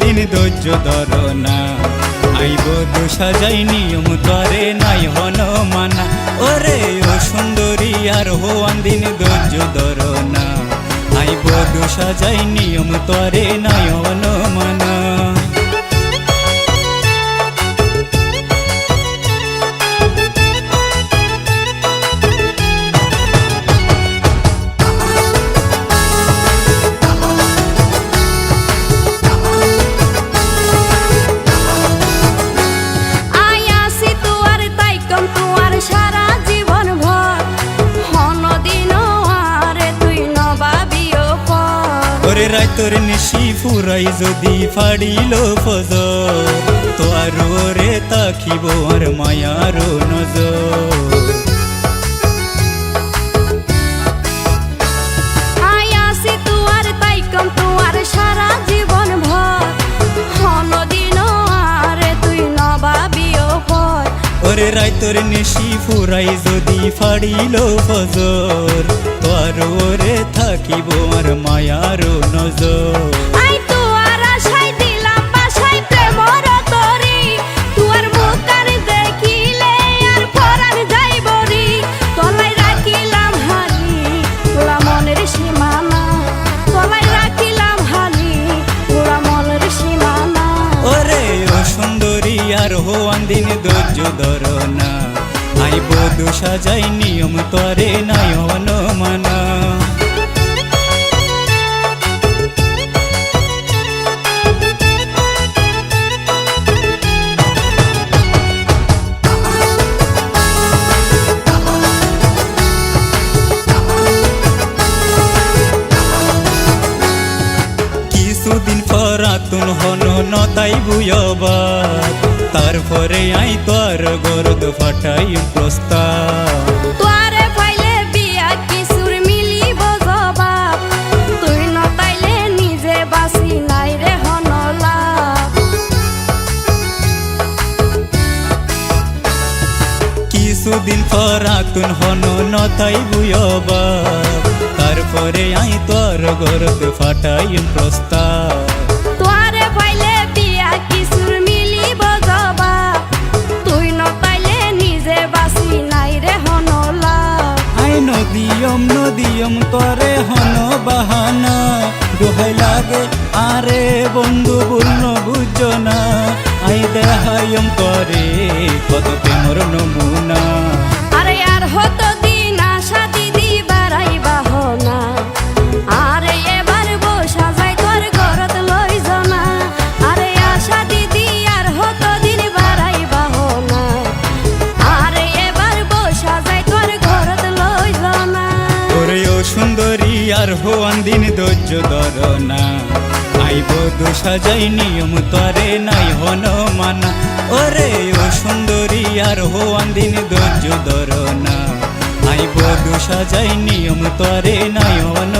দিন ধৈর্য ধর না, আইব দু সাজাই নিয়ম তরে নাই হন মানা। ওরে ও সুন্দরী আর হওয়ান দিন ধৈর্য ধর না, আইব দু সাজাই নিয়ম তরে নাই হন মানা। ওরে রাইতর নিশি ফুরাই যদি ফাড়িল ফজর, তো আর ওরে তাকিব আর মায়ার নজর। আয়াসি তুয়ার তাইকম তুয়ার সারা জীবন ভর, হনদিন আরে তুই নবাবিও পর। ওরে রাইতর নিশি ফুরাই যদি ফাড়িল ফজর, তো আর ওরে থাকিব আর মায়ার নজর। আই তুয়ার আশাই দিলাম বাসাই প্রেমর তরি, তুয়ার মুখার দেখিলে আর পরাণ যাইবরি। তলাই রাখিলাম হালি তোরা মনের সীমানা, তলাই রাখিলাম হালি তোরা মনের সীমানা। ওরে ও সুন্দরী আর হওয়ান দিন ধৈর্য ধর না, আইব দু সাজাই নিয়ম তরে নাই হন মানা। কিছুদিন পর আতুন হন নতাই বুয়বার, তারপরে আই তোর গরদ ফাটাই প্রস্তাব। তোরে পাইলে বিয়া কিশোর মিলিব জবাব, তুই নতাইলে নিজে বাসি নাই রে হনলা। কিছুদিন পর আতুন হন নতাই বুয়বার, তারপরে আই তোর গরদ ফাটাই প্রস্তাব। তোরে পাইলে বিয়া কিশোর মিলিব জবাব, তুই নতাইলে নিজে বাসি নাই রে হনলা। আই নদিয়ম তরে হন বাহানা, দোহাই লাগে আরে বন্ধু বলন বুঝ না। আই দেহায়ম তরে কত প্রেমর নমুনা। আরে আর হত দিন আশা দিদি বাড়াইবা হনা, আরে এবার বসা যাই তোর ঘরত লই জনা। আরে আশা দিদি আর হত দিন বাড়াইবা হনা, আরে এবার বসা যাই তোর ঘরত লই জনা। ওরে ও সুন্দরী আর হওয়ান দিন ধৈর্য ধর না, আইব দু সাজাই নিয়ম তরে নাই হন মানা। ওরে ও সুন্দরী আর হওয়ান দিন ধৈর্য ধর না, আইব দু সাজাই নিয়ম তরে নাই হন